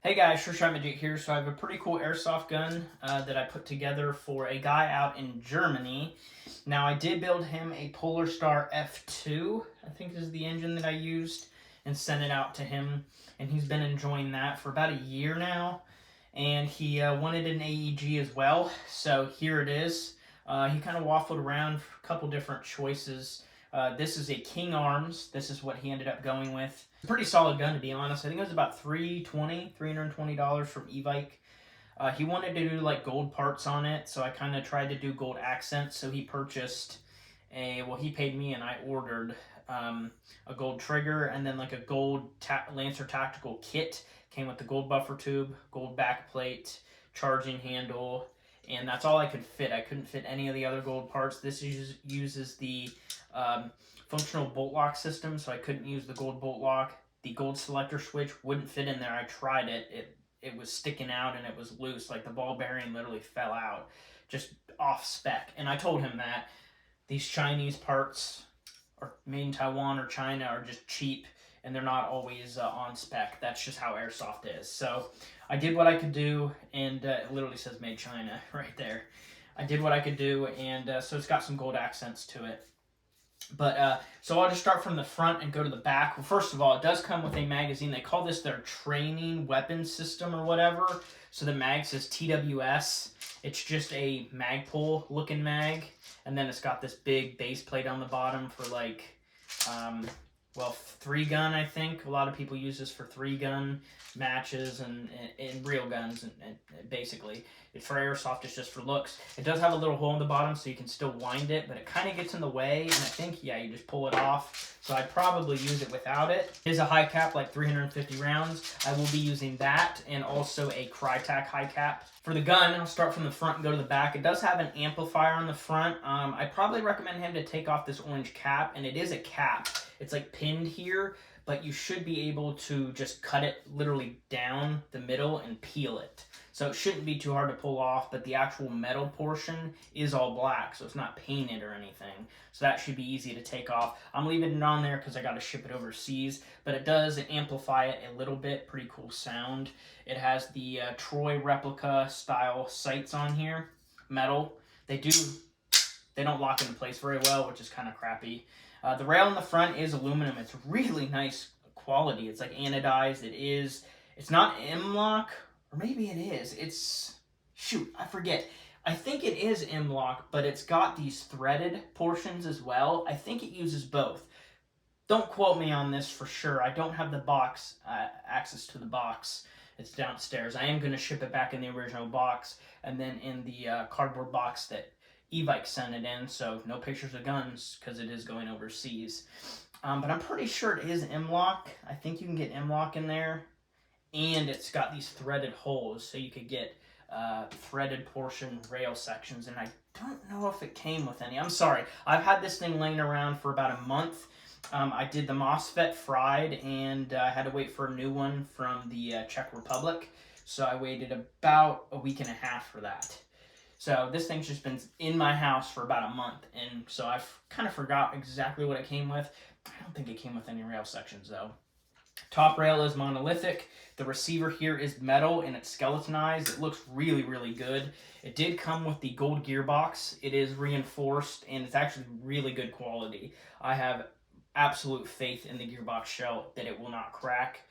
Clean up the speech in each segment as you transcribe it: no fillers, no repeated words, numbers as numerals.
Hey guys, Short here. So I have a pretty cool airsoft gun that I put together for a guy out in Germany. Now I did build him a Polar Star F2, I think is the engine that I used, and sent it out to him. And he's been enjoying that for about a year now. And he wanted an AEG as well, so here it is. He kind of waffled around for a couple different choices. This is a King Arms. This is what he ended up going with. Pretty solid gun, to be honest. I think it was about $320 from Evike. He wanted to do like gold parts on it, so I kind of tried to do gold accents. So he purchased he paid me and I ordered a gold trigger and then like a gold Lancer tactical kit. Came with the gold buffer tube, gold back plate, charging handle, and that's all I could fit. I couldn't fit any of the other gold parts. This uses the functional bolt lock system, so I couldn't use the gold bolt lock. The gold selector switch wouldn't fit in there. I tried it. It was sticking out and it was loose. Like the ball bearing literally fell out, just off spec. And I told him that these Chinese parts are made in Taiwan or China are just cheap and they're not always on spec. That's just how airsoft is. So I did what I could do, and it literally says made China right there. I did what I could do, and so it's got some gold accents to it. But so I'll just start from the front and go to the back. Well, first of all, it does come with a magazine. They call this their training weapon system or whatever. So the mag says TWS. It's just a Magpul looking mag, and then it's got this big base plate on the bottom for like, 3-gun, I think. A lot of people use this for 3-gun matches and real guns, and basically. For airsoft, it's just for looks. It does have a little hole in the bottom so you can still wind it, but it kind of gets in the way, and I think, yeah, you just pull it off. So I'd probably use it without it. It is a high cap, like 350 rounds. I will be using that, and also a Crytac high cap. For the gun, I'll start from the front and go to the back. It does have an amplifier on the front. I'd probably recommend him to take off this orange cap, and it is a cap. It's like pinned here, but you should be able to just cut it literally down the middle and peel it. So it shouldn't be too hard to pull off, but the actual metal portion is all black, so it's not painted or anything. So that should be easy to take off. I'm leaving it on there because I got to ship it overseas, but it does amplify it a little bit. Pretty cool sound. It has the Troy replica style sights on here, metal. They don't lock into place very well, which is kind of crappy. The rail in the front is aluminum. It's really nice quality. It's like anodized. It's not M-LOK, or maybe it is. I forget. I think it is M-LOK, but it's got these threaded portions as well. I think it uses both. Don't quote me on this for sure. I don't have the box, access to the box. It's downstairs. I am going to ship it back in the original box, and then in the cardboard box that Evike sent it in, so no pictures of guns because it is going overseas. But I'm pretty sure it is M-LOK. I think you can get M-LOK in there. And it's got these threaded holes, so you could get threaded portion rail sections. And I don't know if it came with any. I'm sorry. I've had this thing laying around for about a month. I did the MOSFET fried, and I had to wait for a new one from the Czech Republic. So I waited about a week and a half for that. So this thing's just been in my house for about a month, and so I've kind of forgot exactly what it came with. I don't think it came with any rail sections, though. Top rail is monolithic. The receiver here is metal and it's skeletonized. It looks really, really good. It did come with the gold gearbox. It is reinforced and it's actually really good quality. I have absolute faith in the gearbox shell that it will not crack.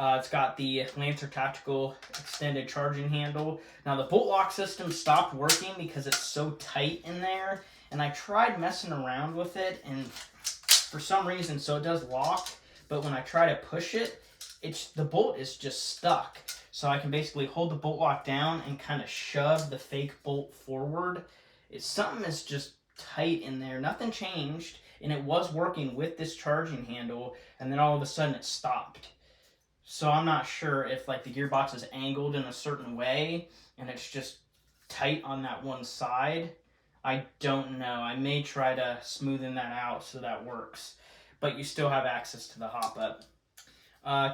It's got the Lancer Tactical extended charging handle. Now the bolt lock system stopped working because it's so tight in there, and I tried messing around with it, and for some reason, so it does lock, but when I try to push it, the bolt is just stuck. So I can basically hold the bolt lock down and kind of shove the fake bolt forward. Something is just tight in there. Nothing changed, and it was working with this charging handle, and then all of a sudden it stopped. So I'm not sure if like the gearbox is angled in a certain way and it's just tight on that one side. I don't know. I may try to smoothen that out so that works. But you still have access to the hop-up.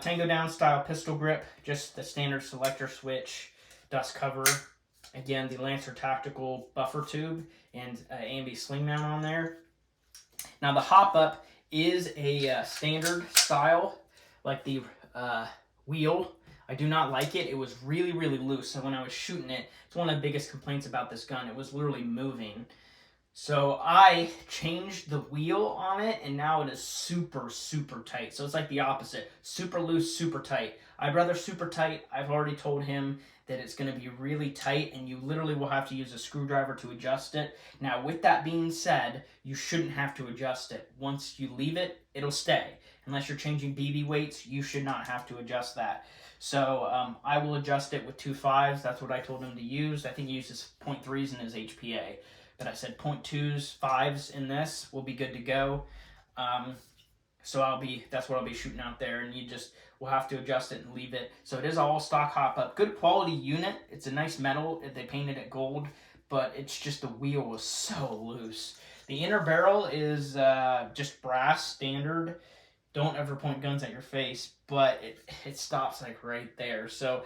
Tango Down style pistol grip, just the standard selector switch, dust cover. Again, the Lancer Tactical buffer tube and ambi sling mount on there. Now the hop-up is a standard style, like the wheel. I do not like it. It was really, really loose. So when I was shooting it, it's one of the biggest complaints about this gun. It was literally moving. So I changed the wheel on it, and now it is super, super tight. So it's like the opposite. Super loose, super tight. I'd rather super tight. I've already told him that it's going to be really tight, and you literally will have to use a screwdriver to adjust it. Now, with that being said, you shouldn't have to adjust it. Once you leave it, it'll stay. Unless you're changing BB weights, you should not have to adjust that. So I will adjust it with 2.5s. That's what I told him to use. I think he uses 0.3s in his HPA. But I said 0.2s, 5s in this will be good to go. So that's what I'll be shooting out there, and you just will have to adjust it and leave it. So it is all stock hop up. Good quality unit. It's a nice metal. They painted it gold, but it's just the wheel was so loose. The inner barrel is just brass standard. Don't ever point guns at your face, but it stops like right there. So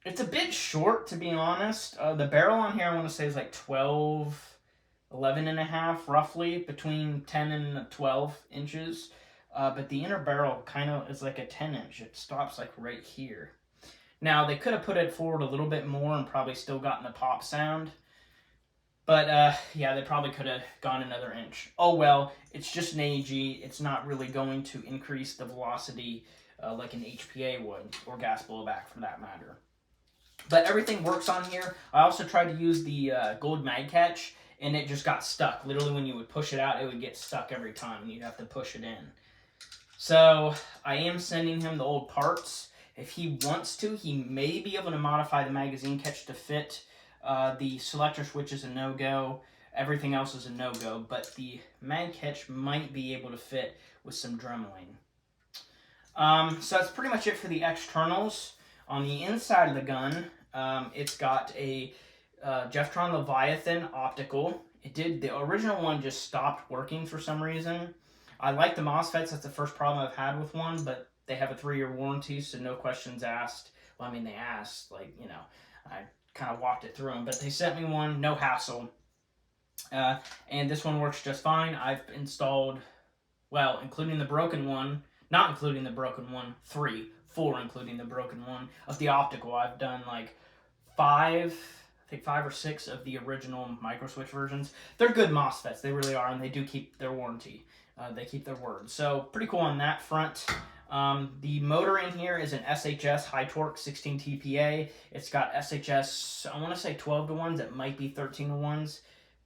it's a bit short, to be honest. The barrel on here, I want to say, is like 12, 11 and a half, roughly, between 10 and 12 inches. But the inner barrel kind of is like a 10-inch. It stops like right here. Now, they could have put it forward a little bit more and probably still gotten a pop sound. But, yeah, they probably could have gone another inch. Oh, well, it's just an AEG. It's not really going to increase the velocity like an HPA would, or gas blowback for that matter. But everything works on here. I also tried to use the gold mag catch, and it just got stuck. Literally, when you would push it out, it would get stuck every time, and you'd have to push it in. So I am sending him the old parts. If he wants to, he may be able to modify the magazine catch to fit. The selector switch is a no-go. Everything else is a no-go, but the mag catch might be able to fit with some dremeling. So that's pretty much it for the externals. On the inside of the gun, it's got a Jeftron Leviathan optical. The original one just stopped working for some reason. I like the MOSFETs. That's the first problem I've had with one, but they have a 3-year warranty, so no questions asked. Well, I mean, they asked, like, you know, I kind of walked it through them, but they sent me one, no hassle. And this one works just fine. I've installed, well, including the broken one, not including the broken one, 4 including the broken one of the optical. I've done like 5 or 6 of the original microswitch versions. They're good MOSFETs, they really are, and they do keep their warranty. They keep their word. So pretty cool on that front. The motor in here is an SHS high torque 16 TPA. It's got SHS, I want to say 12 to 1s. It might be 13 to 1s.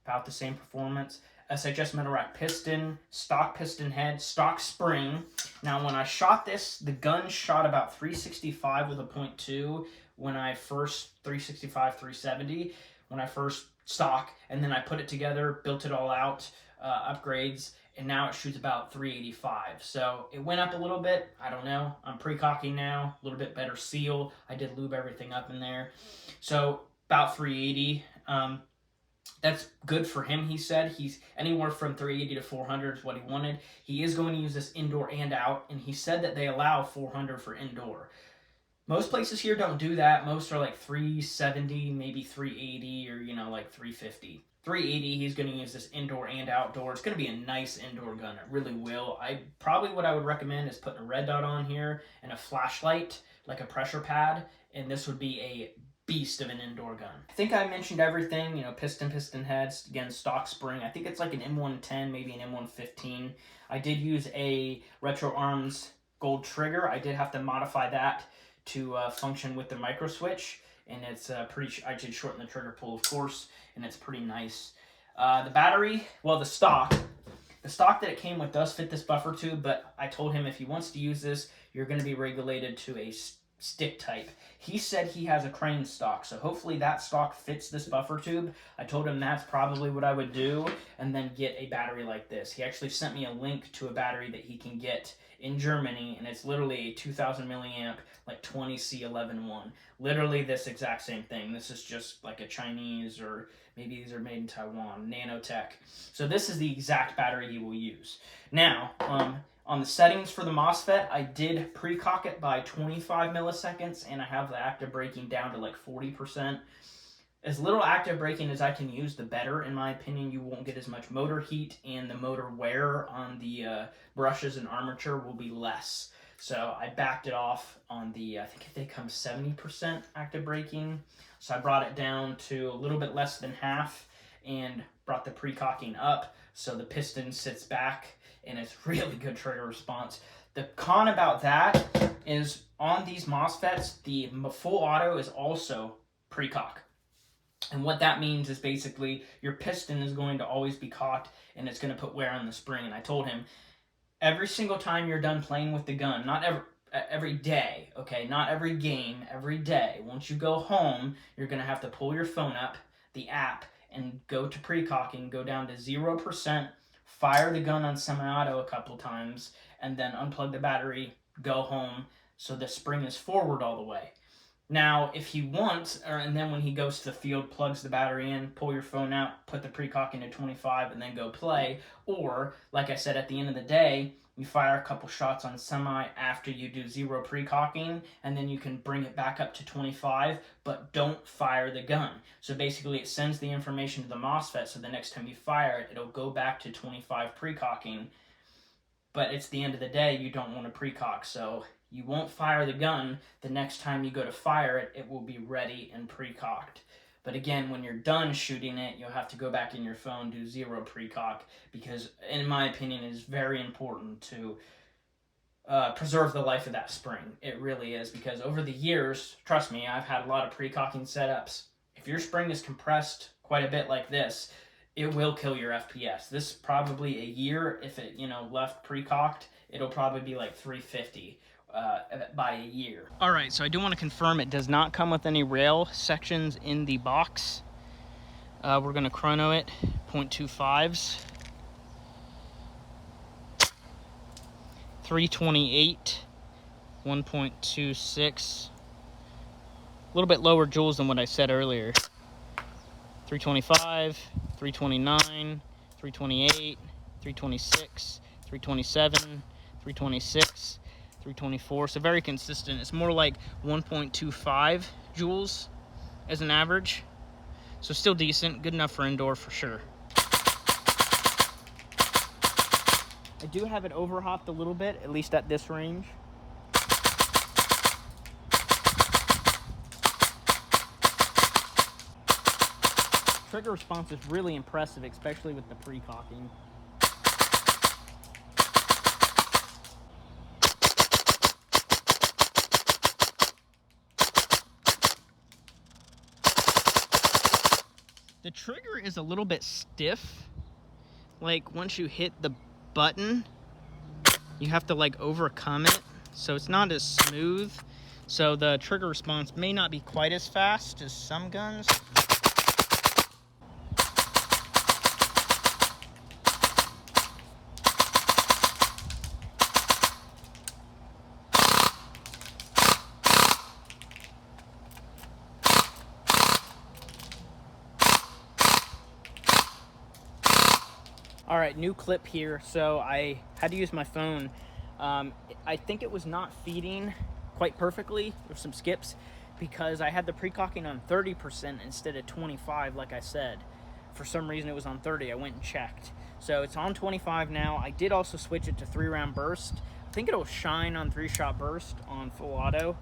About the same performance. SHS metal rack piston, stock piston head, stock spring. Now, when I shot this, the gun shot about 365 with a .2 when I first, 365, 370, when I first stock, and then I put it together, built it all out, upgrades, and now it shoots about 385. So it went up a little bit. I don't know. I'm pre-cocking now, a little bit better seal. I did lube everything up in there. So about 380. That's good for him, he said. He's anywhere from 380 to 400 is what he wanted. He is going to use this indoor and out, and he said that they allow 400 for indoor. Most places here don't do that. Most are like 370, maybe 380, or, you know, like 350. 380, he's going to use this indoor and outdoor. It's going to be a nice indoor gun. It really will. What I would recommend is putting a red dot on here and a flashlight, like a pressure pad, and this would be a beast of an indoor gun. I think I mentioned everything, you know, piston heads, again, stock spring. I think it's like an M110, maybe an M115. I did use a Retro Arms gold trigger. I did have to modify that to function with the micro switch, and it's I did shorten the trigger pull, of course, and it's pretty nice. The battery, well, the stock that it came with does fit this buffer tube, but I told him if he wants to use this, you're going to be regulated to a stick type. He said he has a crane stock, so hopefully that stock fits this buffer tube. I told him that's probably what I would do, and then get a battery like this. He actually sent me a link to a battery that he can get in Germany, and it's literally a 2000 milliamp, like 20C11-1. Literally this exact same thing. This is just like a Chinese, or maybe these are made in Taiwan, nanotech. So this is the exact battery he will use. Now, on the settings for the MOSFET, I did pre-cock it by 25 milliseconds, and I have the active braking down to like 40%. As little active braking as I can use, the better, in my opinion. You won't get as much motor heat, and the motor wear on the brushes and armature will be less. So I backed it off on the, I think they come 70% active braking. So I brought it down to a little bit less than half and brought the pre-cocking up so the piston sits back, and it's really good trigger response. The con about that is on these MOSFETs, the full auto is also pre-cock. And what that means is basically your piston is going to always be cocked, and it's going to put wear on the spring. And I told him, every single time you're done playing with the gun, not every day, okay, not every game, every day, once you go home, you're going to have to pull your phone up, the app, and go to pre-cocking, go down to 0%, fire the gun on semi-auto a couple times, and then unplug the battery, go home, so the spring is forward all the way. Now, if he wants, and then when he goes to the field, plugs the battery in, pull your phone out, put the pre-cock into 25, and then go play. Or, like I said, at the end of the day, you fire a couple shots on semi after you do 0 pre-cocking, and then you can bring it back up to 25, but don't fire the gun. So basically, it sends the information to the MOSFET, so the next time you fire it, it'll go back to 25 pre-cocking. But it's the end of the day, you don't want to pre-cock, so you won't fire the gun. The next time you go to fire it, it will be ready and pre-cocked. But again, when you're done shooting it, you'll have to go back in your phone, do 0 pre-cock, because in my opinion, it is very important to preserve the life of that spring. It really is, because over the years, trust me, I've had a lot of pre-cocking setups. If your spring is compressed quite a bit like this, it will kill your FPS. This probably a year, if it left pre-cocked, it'll probably be like 350. By a year. Alright, so I do want to confirm it does not come with any rail sections in the box. We're going to chrono it, 0.25s. 328, 1.26. A little bit lower joules than what I said earlier. 325, 329, 328, 326, 327, 326. 324, so very consistent. It's more like 1.25 joules as an average, so still decent, good enough for indoor for sure. I do have it overhopped a little bit, at least at this range. Trigger response is really impressive, especially with the pre-cocking. The trigger is a little bit stiff. Like, once you hit the button, you have to like overcome it. So it's not as smooth. So the trigger response may not be quite as fast as some guns. All right, new clip here. So I had to use my phone. I think it was not feeding quite perfectly with some skips because I had the pre-cocking on 30% instead of 25, like I said. For some reason it was on 30. I went and checked. So it's on 25 now. I did also switch it to 3-round burst. I think it'll shine on 3-shot burst on full auto.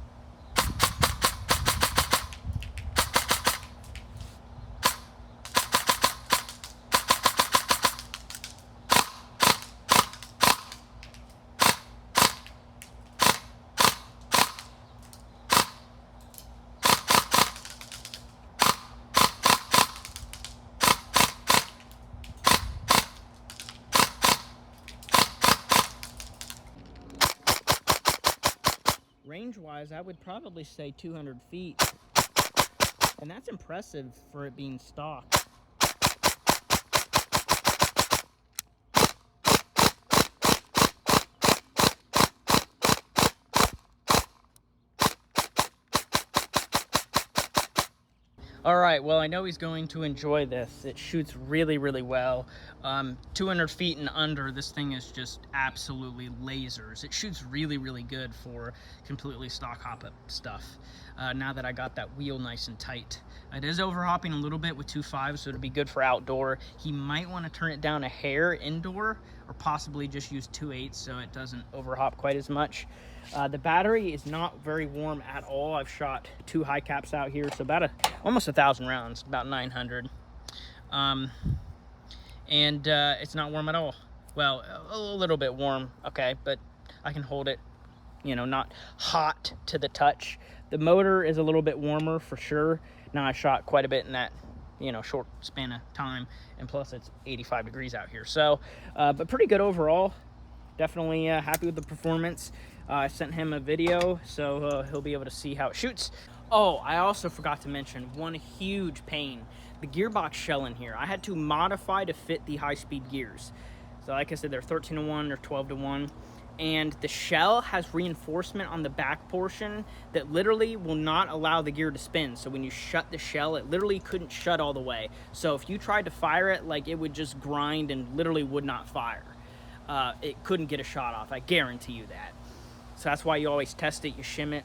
Range-wise, I would probably say 200 feet. And that's impressive for it being stock. All right, well, I know he's going to enjoy this. It shoots really, really well. 200 feet and under, this thing is just absolutely lasers. It shoots really, really good for completely stock hop-up stuff. Now that I got that wheel nice and tight. It is overhopping a little bit with 2.5, so it'll be good for outdoor. He might want to turn it down a hair indoor, or possibly just use 2.8 so it doesn't overhop quite as much. The battery is not very warm at all. I've shot 2 high caps out here, so about almost 1,000 rounds, about 900. And it's not warm at all. Well, a little bit warm, okay, but I can hold it, you know, not hot to the touch. The motor is a little bit warmer for sure. Now I shot quite a bit in that, you know, short span of time, and plus it's 85 degrees out here. So, but pretty good overall. Definitely happy with the performance. I sent him a video, so he'll be able to see how it shoots. Oh, I also forgot to mention one huge pain. The gearbox shell in here, I had to modify to fit the high-speed gears. So like I said, they're 13-to-1 or 12-to-1. And the shell has reinforcement on the back portion that literally will not allow the gear to spin. So when you shut the shell, it literally couldn't shut all the way. So if you tried to fire it, like, it would just grind and literally would not fire. It couldn't get a shot off, I guarantee you that. So that's why you always test it, you shim it,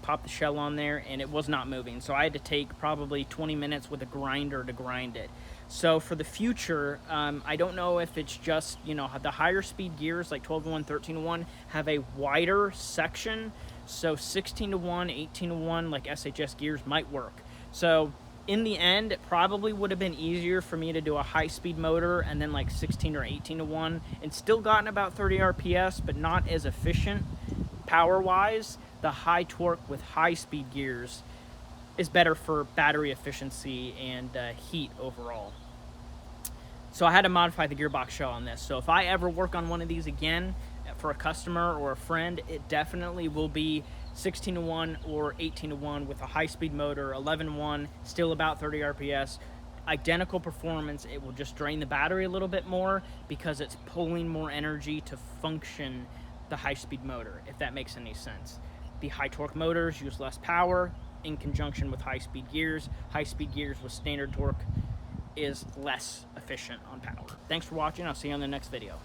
pop the shell on there, and it was not moving. So I had to take probably 20 minutes with a grinder to grind it. So for the future, I don't know if it's just, you know, the higher speed gears like 12-to-1, 13-to-1 have a wider section. So 16-to-1, 18-to-1 like SHS gears might work. So in the end, it probably would have been easier for me to do a high-speed motor and then like 16 or 18-to-1 and still gotten about 30 RPS, but not as efficient power-wise. The high torque with high-speed gears is better for battery efficiency and heat overall. So I had to modify the gearbox shell on this. So if I ever work on one of these again for a customer or a friend, it definitely will be 16-to-1 or 18-to-1 with a high-speed motor, 11-to-1, still about 30 RPS. Identical performance. It will just drain the battery a little bit more because it's pulling more energy to function the high-speed motor, if that makes any sense. The high torque motors use less power in conjunction with high-speed gears. High-speed gears with standard torque is less efficient on power. Thanks for watching. I'll see you on the next video.